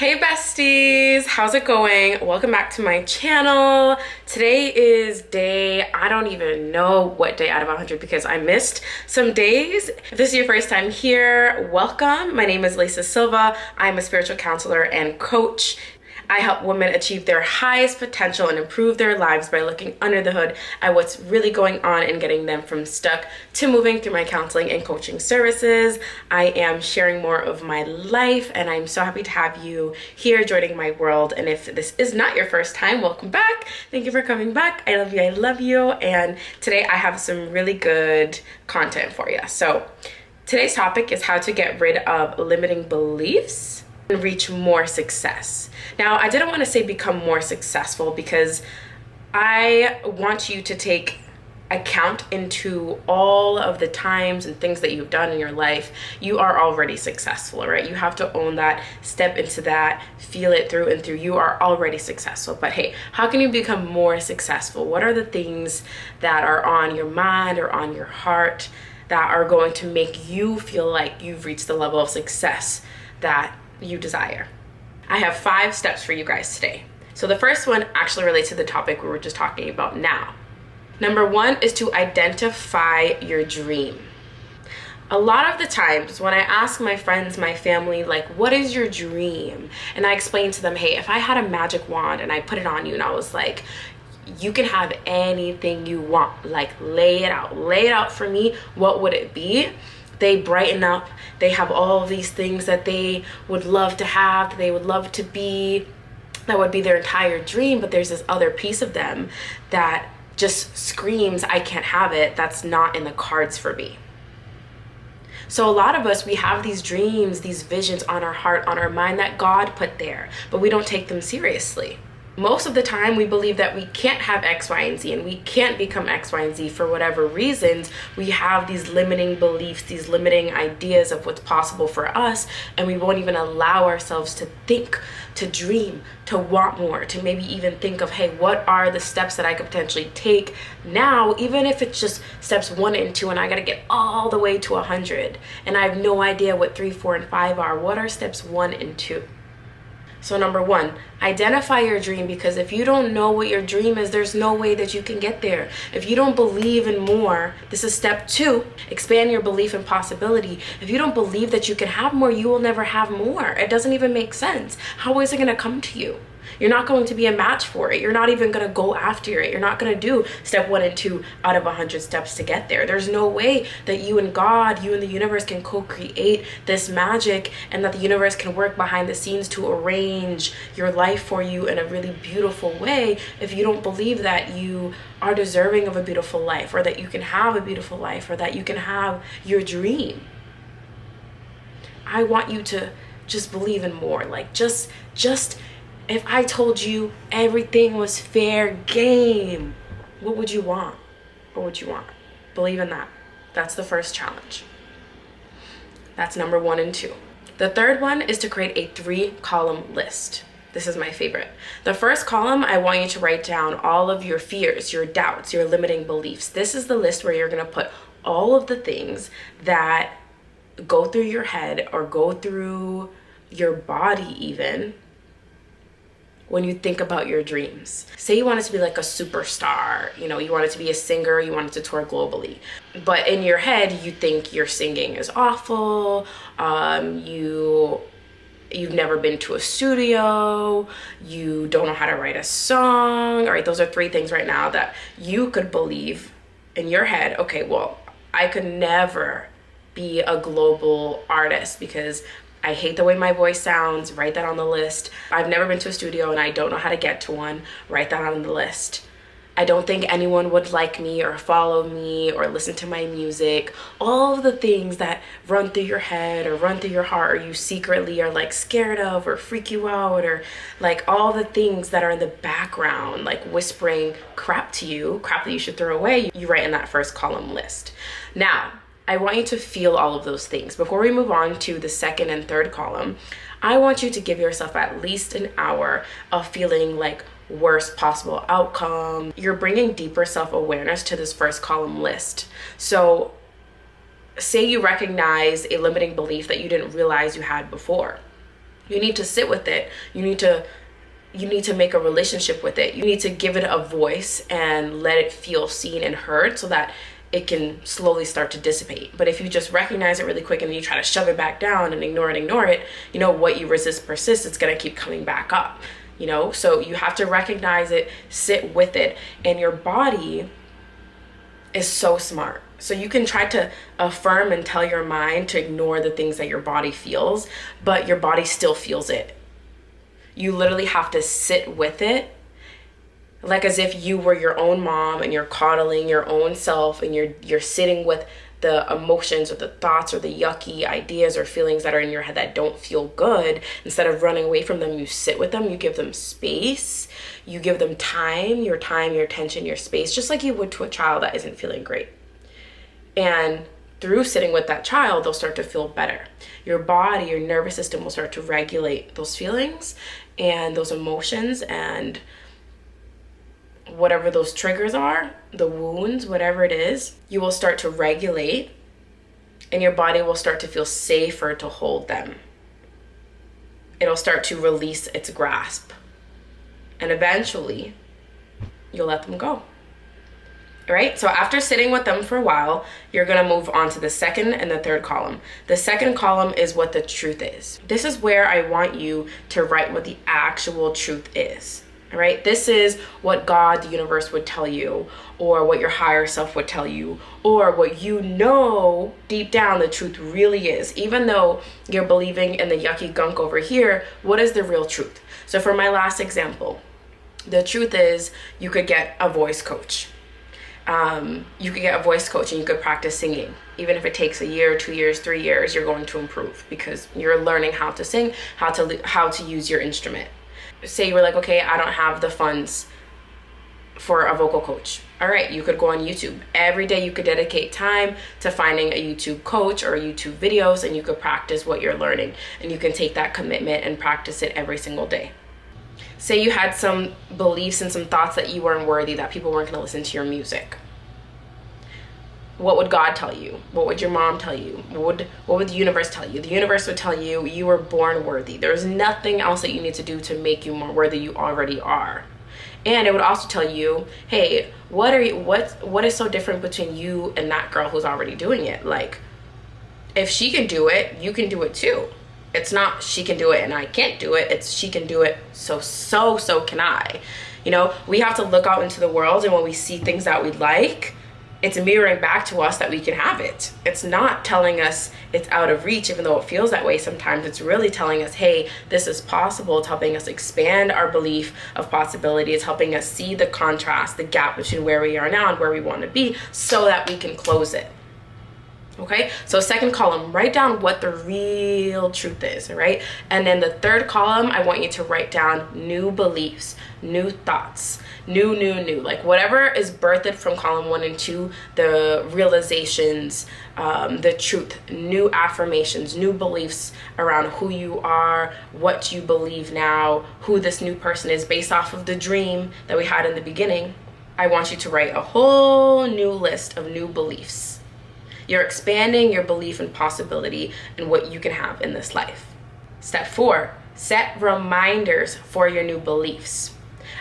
Hey besties, how's it going? Welcome back to my channel. Today is I don't even know what day out of 100 because I missed some days. If this is your first time here, welcome. My name is Lisa Silva. I'm a spiritual counselor and coach. I help women achieve their highest potential and improve their lives by looking under the hood at what's really going on and getting them from stuck to moving through my counseling and coaching services. I am sharing more of my life and I'm so happy to have you here joining my world. And if this is not your first time, welcome back. Thank you for coming back. I love you. I love you. And today I have some really good content for you. So today's topic is how to get rid of limiting beliefs and reach more success. Now, I didn't want to say become more successful because I want you to take account into all of the times and things that you've done in your life. You are already successful, right? You have to own that, step into that, feel it through and through. You are already successful. But hey, how can you become more successful? What are the things that are on your mind or on your heart that are going to make you feel like you've reached the level of success that you desire? I have 5 steps for you guys today. So the first one actually relates to the topic we were just talking about now. Number 1 is to identify your dream. A lot of the times when I ask my friends, my family, like, what is your dream? And I explain to them, hey, if I had a magic wand and I put it on you and I was like, you can have anything you want, like lay it out for me, what would it be? They brighten up. They have all of these things that they would love to have, they would love to be. That would be their entire dream, but there's this other piece of them that just screams, I can't have it. That's not in the cards for me. So a lot of us, we have these dreams, these visions on our heart, on our mind that God put there, but we don't take them seriously. Most of the time we believe that we can't have X, Y, and Z and we can't become X, Y, and Z for whatever reasons. We have these limiting beliefs, these limiting ideas of what's possible for us, and we won't even allow ourselves to think, to dream, to want more, to maybe even think of, hey, what are the steps that I could potentially take now, even if it's just steps 1 and 2 and I gotta get all the way to 100 and I have no idea what 3, 4, and 5 are. What are steps 1 and 2? So number 1, identify your dream, because if you don't know what your dream is, there's no way that you can get there. If you don't believe in more, this is step 2, expand your belief in possibility. If you don't believe that you can have more, you will never have more. It doesn't even make sense. How is it going to come to you? You're not going to be a match for it. You're not even going to go after it. You're not going to do step 1 and 2 out of 100 steps to get there. There's no way that you and God, you and the universe can co-create this magic and that the universe can work behind the scenes to arrange your life for you in a really beautiful way if you don't believe that you are deserving of a beautiful life, or that you can have a beautiful life, or that you can have your dream. I want you to just believe in more. Like just if I told you everything was fair game, what would you want? What would you want? Believe in that. That's the first challenge. That's number 1 and 2. The third one is to create a 3-column list. This is my favorite. The first column, I want you to write down all of your fears, your doubts, your limiting beliefs. This is the list where you're going to put all of the things that go through your head or go through your body even when you think about your dreams. Say you want it to be like a superstar, you want it to be a singer, you want it to tour globally. But in your head, you think your singing is awful, you've never been to a studio, you don't know how to write a song. All right, those are 3 things right now that you could believe in your head. Okay, well, I could never be a global artist because I hate the way my voice sounds. Write that on the list. I've never been to a studio and I don't know how to get to one. Write that on the list. I don't think anyone would like me or follow me or listen to my music. All of the things that run through your head or run through your heart, or you secretly are like scared of or freak you out, or like all the things that are in the background, like whispering crap to you, crap that you should throw away, you write in that first column list. Now, I want you to feel all of those things. Before we move on to the second and third column, I want you to give yourself at least an hour of feeling like worst possible outcome. You're bringing deeper self-awareness to this first column list. So say you recognize a limiting belief that you didn't realize you had before. You need to sit with it. You need to make a relationship with it. You need to give it a voice and let it feel seen and heard so that it can slowly start to dissipate. But if you just recognize it really quick and you try to shove it back down and ignore it, what you resist persists. It's gonna keep coming back up, So you have to recognize it, sit with it, and your body is so smart. So you can try to affirm and tell your mind to ignore the things that your body feels, but your body still feels it. You literally have to sit with it, like as if you were your own mom and you're coddling your own self, and you're sitting with the emotions or the thoughts or the yucky ideas or feelings that are in your head that don't feel good. Instead of running away from them, you sit with them, you give them space, you give them your attention, your space, just like you would to a child that isn't feeling great. And through sitting with that child, they'll start to feel better. Your body, your nervous system will start to regulate those feelings and those emotions and whatever those triggers are, the wounds, whatever it is, you will start to regulate, and your body will start to feel safer to hold them. It'll start to release its grasp. And eventually, you'll let them go. Right? So after sitting with them for a while, you're going to move on to the second and the third column. The second column is what the truth is. This is where I want you to write what the actual truth is. All right? This is what God, the universe, would tell you, or what your higher self would tell you, or what deep down the truth really is. Even though you're believing in the yucky gunk over here, what is the real truth? So for my last example, the truth is you could get a voice coach. You could get a voice coach and you could practice singing. Even if it takes a year, 2 years, 3 years, you're going to improve because you're learning how to sing, how to use your instrument. Say you were like, okay, I don't have the funds for a vocal coach. All right, you could go on YouTube. Every day you could dedicate time to finding a YouTube coach or YouTube videos, and you could practice what you're learning. And you can take that commitment and practice it every single day. Say you had some beliefs and some thoughts that you weren't worthy, that people weren't going to listen to your music. What would God tell you? What would your mom tell you? What would the universe tell you? The universe would tell you you were born worthy. There's nothing else that you need to do to make you more worthy. You already are. And it would also tell you, hey, what is so different between you and that girl who's already doing it? Like, if she can do it, you can do it too. It's not she can do it and I can't do it. It's she can do it, so can I. We have to look out into the world, and when we see things that we like, it's mirroring back to us that we can have it. It's not telling us it's out of reach, even though it feels that way sometimes. It's really telling us, hey, this is possible. It's helping us expand our belief of possibility. It's helping us see the contrast, the gap between where we are now and where we want to be, so that we can close it. Okay, so second column, write down what the real truth is, right? And then the third column, I want you to write down new beliefs, new thoughts, new, like whatever is birthed from column 1 and 2, the realizations, the truth, new affirmations, new beliefs around who you are, what you believe now, who this new person is based off of the dream that we had in the beginning. I want you to write a whole new list of new beliefs. You're expanding your belief in possibility and what you can have in this life. Step 4, set reminders for your new beliefs.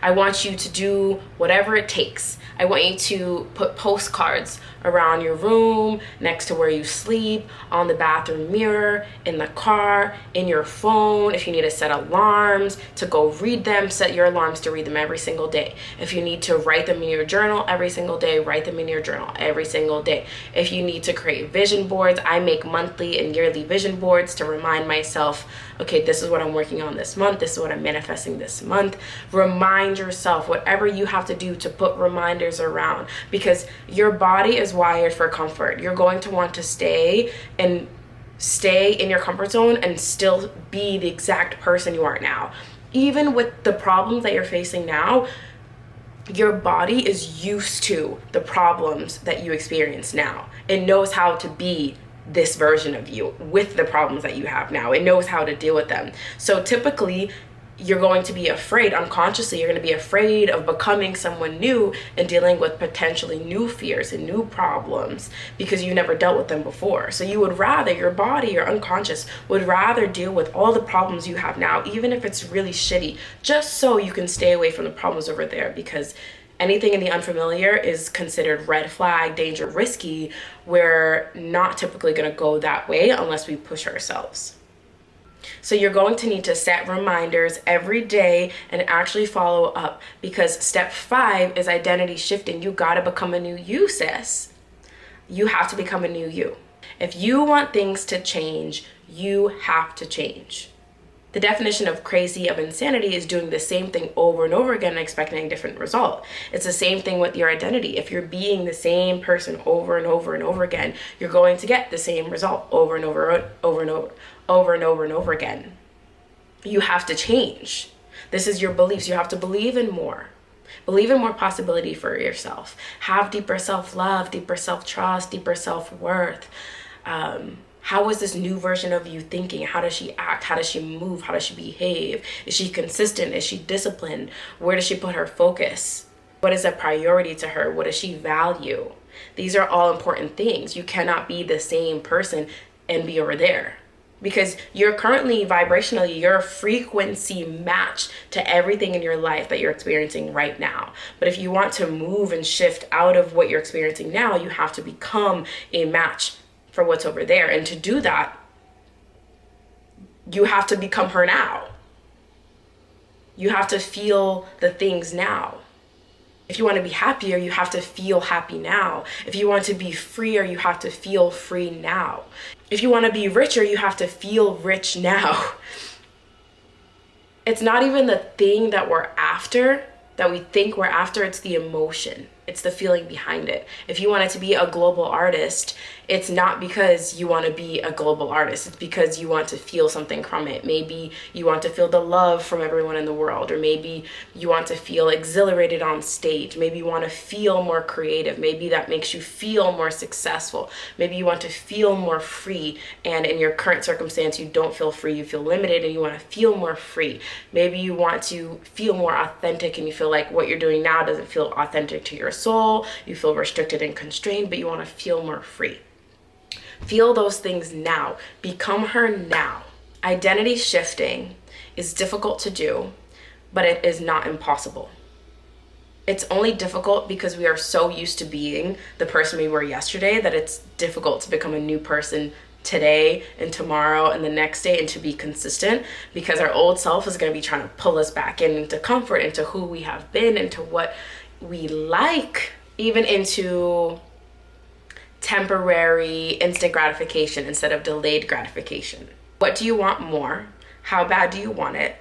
I want you to do whatever it takes. I want you to put postcards around your room, next to where you sleep, on the bathroom mirror, in the car, in your phone. If you need to set alarms to go read them, set your alarms to read them every single day. If you need to write them in your journal every single day, write them in your journal every single day. If you need to create vision boards, I make monthly and yearly vision boards to remind myself, okay, this is what I'm working on this month. This is what I'm manifesting this month. Remind yourself, whatever you have to do to put reminders around, because your body is wired for comfort. You're going to want to stay in your comfort zone and still be the exact person you are now. Even with the problems that you're facing now, your body is used to the problems that you experience now. It knows how to be this version of you with the problems that you have now. It knows how to deal with them. So typically, you're going to be afraid unconsciously. You're going to be afraid of becoming someone new and dealing with potentially new fears and new problems because you've never dealt with them before. So you would rather, your body, your unconscious would rather deal with all the problems you have now, even if it's really shitty, just so you can stay away from the problems over there, because anything in the unfamiliar is considered red flag, danger, risky. We're not typically going to go that way unless we push ourselves. So you're going to need to set reminders every day and actually follow up, because step 5 is identity shifting. You got to become a new you, sis. You have to become a new you. If you want things to change, you have to change. The definition of crazy, of insanity, is doing the same thing over and over again and expecting a different result. It's the same thing with your identity. If you're being the same person over and over and over again, you're going to get the same result over and over and over again. You have to change. This is your beliefs. You have to believe in more. Believe in more possibility for yourself. Have deeper self-love, deeper self-trust, deeper self-worth. How is this new version of you thinking? How does she act? How does she move? How does she behave? Is she consistent? Is she disciplined? Where does she put her focus? What is a priority to her? What does she value? These are all important things. You cannot be the same person and be over there, because you're currently vibrationally, your frequency matched to everything in your life that you're experiencing right now. But if you want to move and shift out of what you're experiencing now, you have to become a match for what's over there. And to do that, you have to become her now. You have to feel the things now. If you want to be happier, you have to feel happy now. If you want to be freer, you have to feel free now. If you want to be richer, you have to feel rich now. It's not even the thing that we're after, that we think we're after, it's the emotion. It's the feeling behind it. If you wanted to be a global artist, it's not because you want to be a global artist. It's because you want to feel something from it. Maybe you want to feel the love from everyone in the world, or maybe you want to feel exhilarated on stage. Maybe you want to feel more creative. Maybe that makes you feel more successful. Maybe you want to feel more free, and in your current circumstance, you don't feel free, you feel limited, and you want to feel more free. Maybe you want to feel more authentic, and you feel like what you're doing now doesn't feel authentic to your soul. You feel restricted and constrained, but you want to feel more free. Feel those things now. Become her now. Identity shifting is difficult to do, but it is not impossible. It's only difficult because we are so used to being the person we were yesterday that it's difficult to become a new person today and tomorrow and the next day, and to be consistent, because our old self is going to be trying to pull us back into comfort, into who we have been, into what we like, even into temporary instant gratification instead of delayed gratification. What do you want more? How bad do you want it?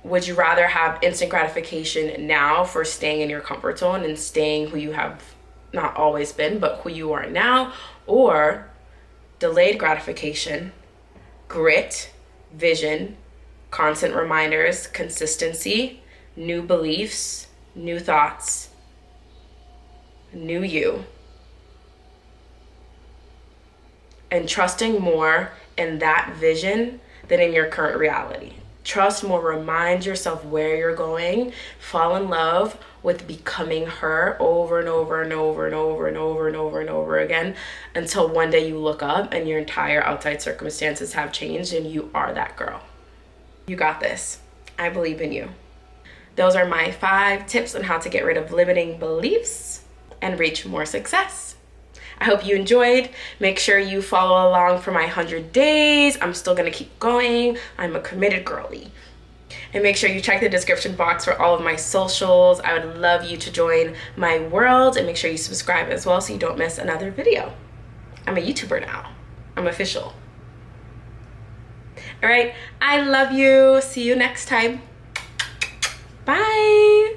Would you rather have instant gratification now for staying in your comfort zone and staying who you have not always been, but who you are now, or delayed gratification, grit, vision, constant reminders, consistency, new beliefs, new thoughts, new you, and trusting more in that vision than in your current reality? Trust more, remind yourself where you're going, fall in love with becoming her over and over and over and over and over and over and over again, until one day you look up and your entire outside circumstances have changed and you are that girl. You got this. I believe in you. Those are my 5 tips on how to get rid of limiting beliefs and reach more success. I hope you enjoyed. Make sure you follow along for my 100 days. I'm still gonna keep going. I'm a committed girly. And make sure you check the description box for all of my socials. I would love you to join my world, and make sure you subscribe as well so you don't miss another video. I'm a YouTuber now. I'm official. All right, I love you. See you next time.